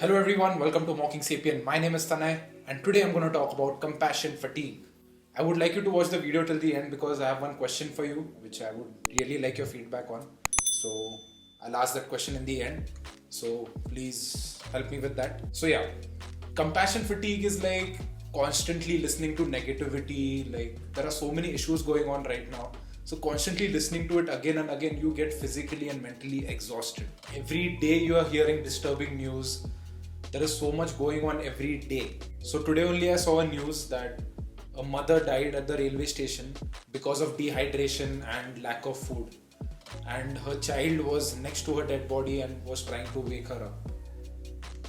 Hello everyone, welcome to Mocking Sapien. My name is Tanay and today I'm going to talk about compassion fatigue. I would like you to watch the video till the end because I have one question for you which I would really like your feedback on. So I'll ask that question in the end. So please help me with that. So yeah, compassion fatigue is like constantly listening to negativity. Like there are so many issues going on right now. So constantly listening to it again and again, you get physically and mentally exhausted. Every day you are hearing disturbing news. There is so much going on every day. So today only I saw a news that a mother died at the railway station because of dehydration and lack of food. And her child was next to her dead body and was trying to wake her up.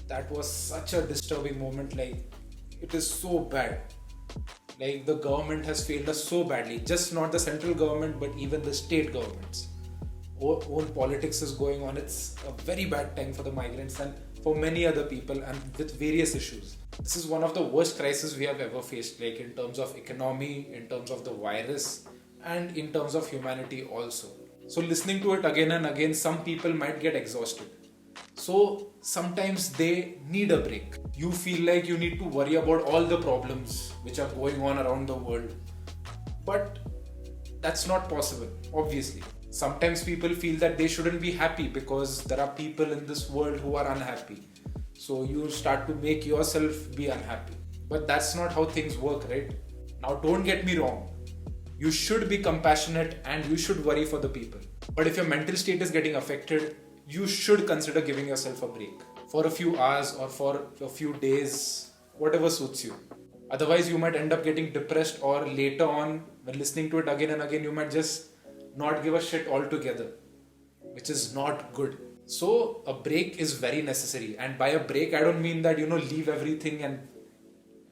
That was such a disturbing moment. Like, it is so bad. Like, the government has failed us so badly. Just not the central government, but even the state governments. Own politics is going on. It's a very bad time for the migrants and for many other people and with various issues. This is one of the worst crises we have ever faced, like in terms of economy, in terms of the virus, and in terms of humanity also. So listening to it again and again, some people might get exhausted. So sometimes they need a break. You feel like you need to worry about all the problems which are going on around the world. But that's not possible, obviously. Sometimes people feel that they shouldn't be happy because there are people in this world who are unhappy. So you start to make yourself be unhappy. But that's not how things work, right? Now, don't get me wrong. You should be compassionate and you should worry for the people. But if your mental state is getting affected, you should consider giving yourself a break for a few hours or for a few days, whatever suits you. Otherwise, you might end up getting depressed, or later on, when listening to it again and again, you might just not give a shit altogether, which is not good. So a break is very necessary. And by a break, I don't mean that, leave everything and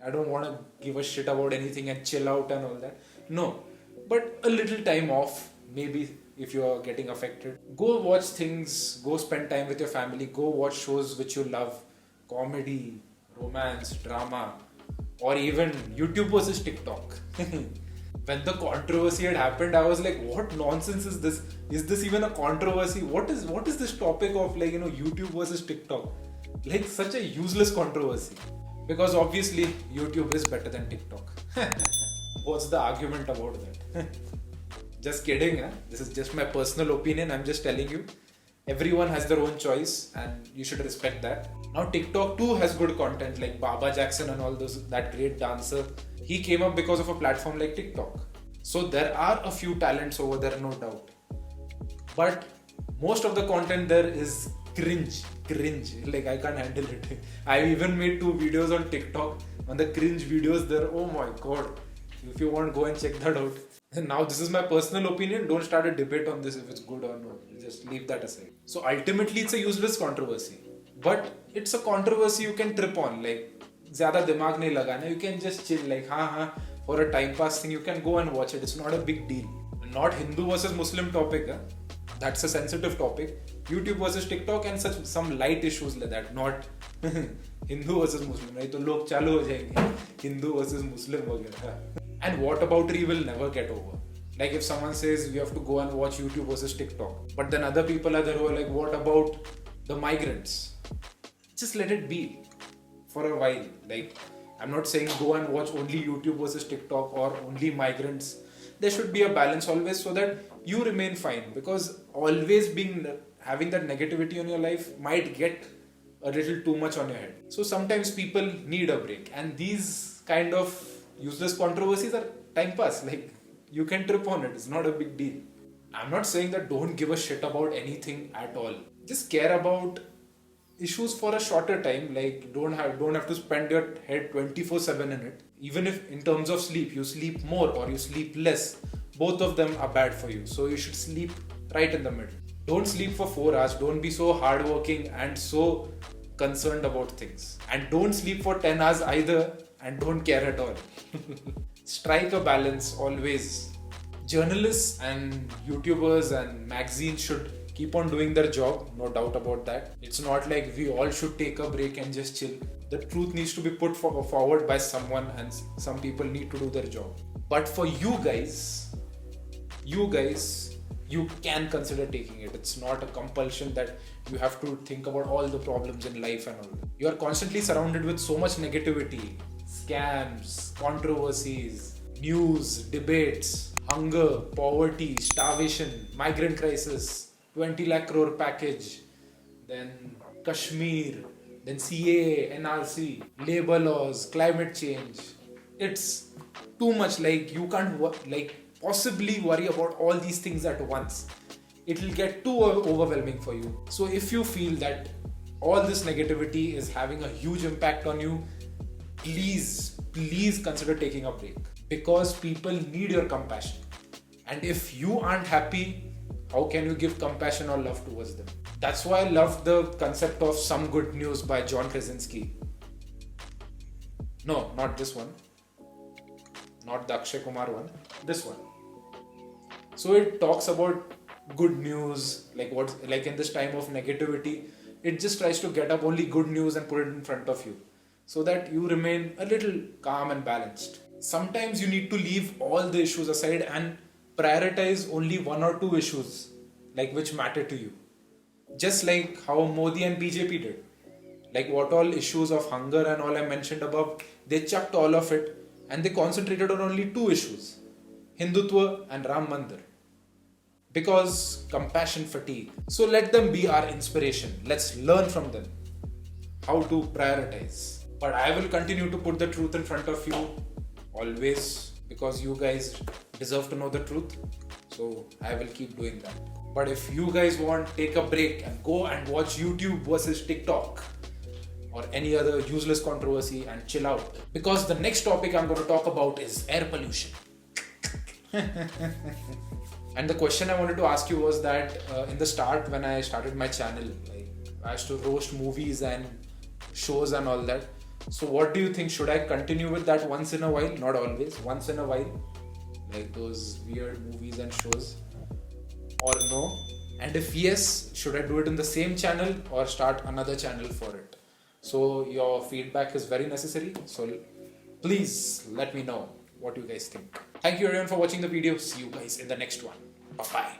I don't want to give a shit about anything and chill out and all that. No, but a little time off, maybe if you are getting affected. Go watch things, go spend time with your family, go watch shows which you love, comedy, romance, drama, or even YouTube versus TikTok. When the controversy had happened, I was like, what nonsense is this? Is this even a controversy? What is this topic of YouTube versus TikTok? Like such a useless controversy. Because obviously YouTube is better than TikTok. What's the argument about that? Just kidding, huh? This is just my personal opinion. I'm just telling you. Everyone has their own choice and you should respect that. Now TikTok too has good content like Baba Jackson and all those, that great dancer. He came up because of a platform like TikTok. So there are a few talents over there, no doubt. But most of the content there is cringe. Like I can't handle it. I even made 2 videos on TikTok on the cringe videos there. Oh my god. If you want, go and check that out. Now this is my personal opinion. Don't start a debate on this if it's good or not. Just leave that aside. So ultimately it's a useless controversy. But it's a controversy you can trip on. Like, zyada dimag nahi lagana. You can just chill. Like, for a time pass thing, you can go and watch it. It's not a big deal. Not Hindu versus Muslim topic. That's a sensitive topic. YouTube versus TikTok and some light issues like that. Not Hindu versus Muslim. Right? So log chalu ho jayenge. Hindu versus Muslim वगैरह. And what about will never get over. Like if someone says you have to go and watch YouTube versus TikTok, but then other people are there who are like, what about the migrants? Just let it be for a while. Like, I'm not saying go and watch only YouTube versus TikTok or only migrants. There should be a balance always so that you remain fine, because always having that negativity in your life might get a little too much on your head. So sometimes people need a break, and these kind of useless controversies are time pass. Like, you can trip on it. It's not a big deal. I'm not saying that don't give a shit about anything at all. Just care about issues for a shorter time. Like, don't have to spend your head 24/7 in it. Even if in terms of sleep, you sleep more or you sleep less, both of them are bad for you. So you should sleep right in the middle. Don't sleep for 4 hours. Don't be so hardworking and so concerned about things. And don't sleep for 10 hours either and don't care at all. Strike a balance always. Journalists and YouTubers and magazines should keep on doing their job, no doubt about that. It's not like we all should take a break and just chill. The truth needs to be put forward by someone, and some people need to do their job. But for you guys, you can consider taking it. It's not a compulsion that you have to think about all the problems in life and all. You are constantly surrounded with so much negativity, scams, controversies, news, debates, hunger, poverty, starvation, migrant crisis, 20 lakh crore package, then Kashmir, then CAA, NRC, labor laws, climate change. It's too much. Like you can't possibly worry about all these things at once. It'll get too overwhelming for you. So if you feel that all this negativity is having a huge impact on you, please consider taking a break, because people need your compassion. And if you aren't happy, how can you give compassion or love towards them? That's why I love the concept of Some Good News by John Krasinski. No, not this one. Not the Akshay Kumar one. This one. So it talks about good news, like in this time of negativity, it just tries to get up only good news and put it in front of you, so that you remain a little calm and balanced. Sometimes you need to leave all the issues aside and prioritize only one or two issues, like which matter to you. Just like how Modi and BJP did. Like what all issues of hunger and all I mentioned above, they chucked all of it and they concentrated on only two issues: Hindutva and Ram Mandir. Because compassion fatigue. So let them be our inspiration. Let's learn from them how to prioritize. But I will continue to put the truth in front of you always, because you guys deserve to know the truth. So I will keep doing that. But if you guys want, take a break and go and watch YouTube versus TikTok or any other useless controversy and chill out. Because the next topic I'm going to talk about is air pollution. And the question I wanted to ask you was that in the start, when I started my channel, like I used to roast movies and shows and all that. So what do you think? Should I continue with that once in a while? Not always, once in a while, like those weird movies and shows, or no? And if yes, should I do it in the same channel or start another channel for it? So your feedback is very necessary. So please let me know what you guys think. Thank you everyone for watching the video. See you guys in the next one. Bye bye.